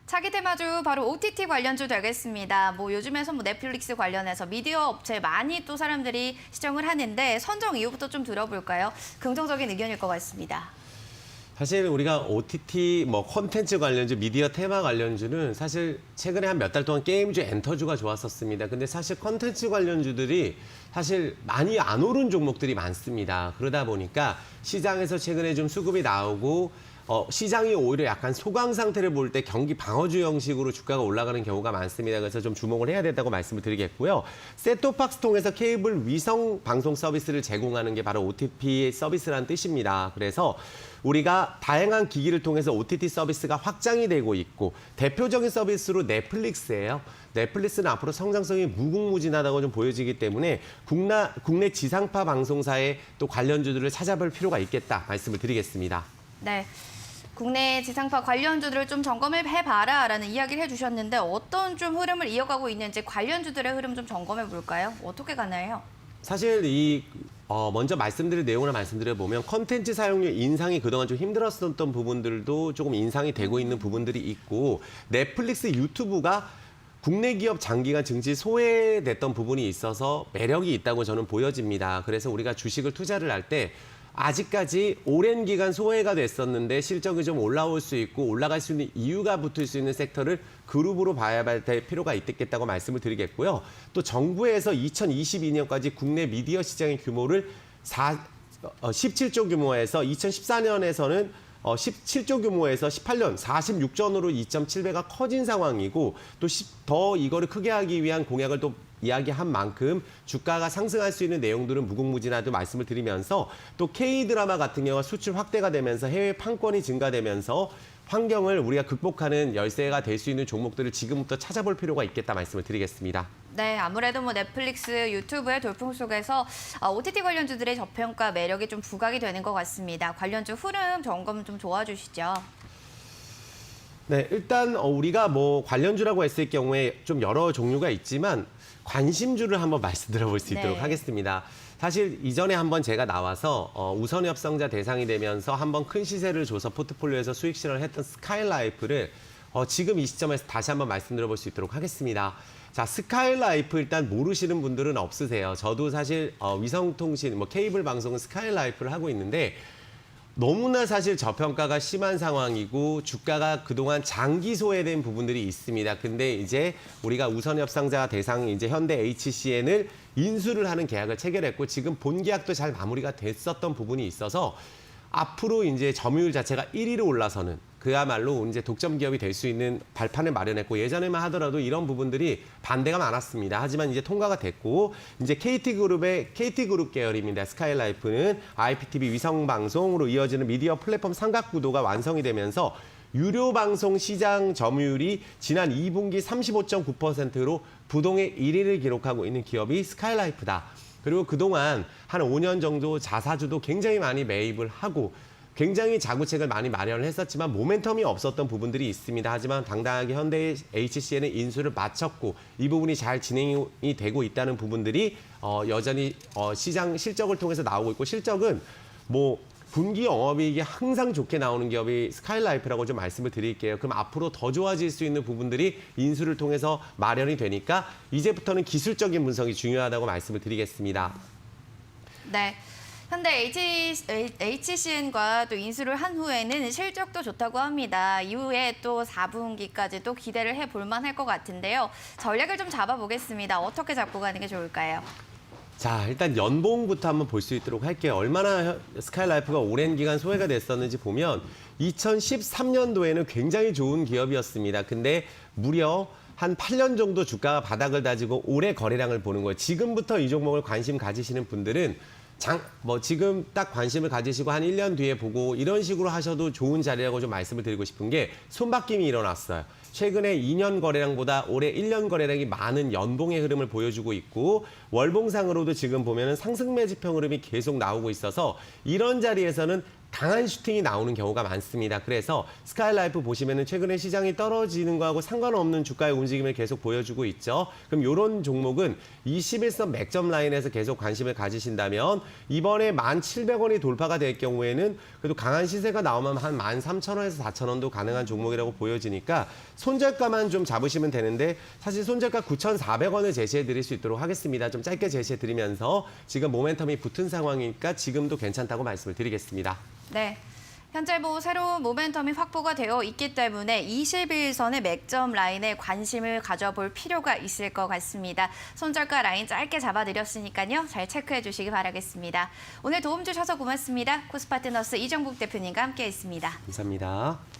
차기 테마주 바로 OTT 관련주 되겠습니다. 요즘에서 넷플릭스 관련해서 미디어 업체 많이 또 사람들이 시청을 하는데 선정 이유부터 좀 들어볼까요? 긍정적인 의견일 것 같습니다. 사실 우리가 OTT 콘텐츠 관련주, 미디어 테마 관련주는 사실 최근에 한 몇 달 동안 게임주, 엔터주가 좋았었습니다. 근데 사실 콘텐츠 관련주들이 사실 많이 안 오른 종목들이 많습니다. 그러다 보니까 시장에서 최근에 좀 수급이 나오고 시장이 오히려 약간 소강 상태를 볼 때 경기 방어주 형식으로 주가가 올라가는 경우가 많습니다. 그래서 좀 주목을 해야 된다고 말씀을 드리겠고요. 셋톱박스 통해서 케이블 위성 방송 서비스를 제공하는 게 바로 OTT 서비스라는 뜻입니다. 그래서 우리가 다양한 기기를 통해서 OTT 서비스가 확장이 되고 있고 대표적인 서비스로 넷플릭스예요. 넷플릭스는 앞으로 성장성이 무궁무진하다고 좀 보여지기 때문에 국내 지상파 방송사의 또 관련주들을 찾아볼 필요가 있겠다 말씀을 드리겠습니다. 네. 국내 지상파 관련주들을 좀 점검을 해봐라라는 이야기를 해주셨는데 어떤 좀 흐름을 이어가고 있는지 관련주들의 흐름 좀 점검해 볼까요? 어떻게 가나요? 사실 먼저 말씀드릴 내용을 말씀드려보면 컨텐츠 사용료 인상이 그동안 좀 힘들었었던 부분들도 조금 인상이 되고 있는 부분들이 있고 넷플릭스 유튜브가 국내 기업 장기간 증시 소외됐던 부분이 있어서 매력이 있다고 저는 보여집니다. 그래서 우리가 주식을 투자를 할 때 아직까지 오랜 기간 소외가 됐었는데 실적이 좀 올라올 수 있고 올라갈 수 있는 이유가 붙을 수 있는 섹터를 그룹으로 봐야 될 필요가 있겠다고 말씀을 드리겠고요. 또 정부에서 2022년까지 국내 미디어 시장의 규모를 17조 규모에서 2014년에서는 17조 규모에서 18년 46조로 2.7배가 커진 상황이고 또 더 이거를 크게 하기 위한 공약을 또 이야기한 만큼 주가가 상승할 수 있는 내용들은 무궁무진하다고 말씀을 드리면서 또 K드라마 같은 경우가 수출 확대가 되면서 해외 판권이 증가되면서 환경을 우리가 극복하는 열쇠가 될 수 있는 종목들을 지금부터 찾아볼 필요가 있겠다 말씀을 드리겠습니다. 네, 아무래도 넷플릭스, 유튜브의 돌풍 속에서 OTT 관련주들의 저평가 매력이 좀 부각이 되는 것 같습니다. 관련주 흐름 점검 좀 도와주시죠. 네, 일단 우리가 관련주라고 했을 경우에 좀 여러 종류가 있지만 관심주를 한번 말씀드려볼 수 있도록 하겠습니다. 사실 이전에 한번 제가 나와서 우선 협상자 대상이 되면서 한번 큰 시세를 줘서 포트폴리오에서 수익 실현을 했던 스카이라이프를 지금 이 시점에서 다시 한번 말씀드려볼 수 있도록 하겠습니다. 자, 스카이라이프 일단 모르시는 분들은 없으세요. 저도 사실 위성통신, 케이블 방송은 스카이라이프를 하고 있는데 너무나 사실 저평가가 심한 상황이고 주가가 그동안 장기 소외된 부분들이 있습니다. 근데 이제 우리가 우선 협상자 대상 이제 현대 HCN을 인수를 하는 계약을 체결했고 지금 본 계약도 잘 마무리가 됐었던 부분이 있어서 앞으로 이제 점유율 자체가 1위로 올라서는 그야말로 이제 독점 기업이 될 수 있는 발판을 마련했고 예전에만 하더라도 이런 부분들이 반대가 많았습니다. 하지만 이제 통과가 됐고 이제 KT그룹 계열입니다. 스카이라이프는 IPTV 위성방송으로 이어지는 미디어 플랫폼 삼각구도가 완성이 되면서 유료 방송 시장 점유율이 지난 2분기 35.9%로 부동의 1위를 기록하고 있는 기업이 스카이라이프다. 그리고 그동안 한 5년 정도 자사주도 굉장히 많이 매입을 하고 굉장히 자구책을 많이 마련을 했었지만 모멘텀이 없었던 부분들이 있습니다. 하지만 당당하게 현대 HCN의 인수를 마쳤고 이 부분이 잘 진행이 되고 있다는 부분들이 여전히 시장 실적을 통해서 나오고 있고 실적은 분기 영업이익이 항상 좋게 나오는 기업이 스카이라이프라고 좀 말씀을 드릴게요. 그럼 앞으로 더 좋아질 수 있는 부분들이 인수를 통해서 마련이 되니까 이제부터는 기술적인 분석이 중요하다고 말씀을 드리겠습니다. 네. 현대 HCN과 또 인수를 한 후에는 실적도 좋다고 합니다. 이후에 또 4분기까지도 기대를 해볼 만할 것 같은데요. 전략을 좀 잡아보겠습니다. 어떻게 잡고 가는 게 좋을까요? 자, 일단 연봉부터 한번 볼 수 있도록 할게요. 얼마나 스카이라이프가 오랜 기간 소외가 됐었는지 보면 2013년도에는 굉장히 좋은 기업이었습니다. 근데 무려 한 8년 정도 주가가 바닥을 다지고 올해 거래량을 보는 거예요. 지금부터 이 종목을 관심 가지시는 분들은 지금 딱 관심을 가지시고 한 1년 뒤에 보고 이런 식으로 하셔도 좋은 자리라고 좀 말씀을 드리고 싶은 게 손바뀜이 일어났어요. 최근에 2년 거래량보다 올해 1년 거래량이 많은 연봉의 흐름을 보여주고 있고 월봉상으로도 지금 보면은 상승 매집형 흐름이 계속 나오고 있어서 이런 자리에서는 강한 슈팅이 나오는 경우가 많습니다. 그래서 스카이라이프 보시면은 최근에 시장이 떨어지는 거하고 상관없는 주가의 움직임을 계속 보여주고 있죠. 그럼 이런 종목은 21선 맥점 라인에서 계속 관심을 가지신다면 이번에 1,700원이 돌파가 될 경우에는 그래도 강한 시세가 나오면 한 13,000원에서 4,000원도 가능한 종목이라고 보여지니까 손절가만 좀 잡으시면 되는데 사실 손절가 9,400원을 제시해 드릴 수 있도록 하겠습니다. 좀 짧게 제시해 드리면서 지금 모멘텀이 붙은 상황이니까 지금도 괜찮다고 말씀을 드리겠습니다. 네. 현재 새로운 모멘텀이 확보가 되어 있기 때문에 21선의 맥점 라인에 관심을 가져볼 필요가 있을 것 같습니다. 손절가 라인 짧게 잡아드렸으니까요. 잘 체크해 주시기 바라겠습니다. 오늘 도움 주셔서 고맙습니다. 코스파트너스 이정국 대표님과 함께했습니다. 감사합니다.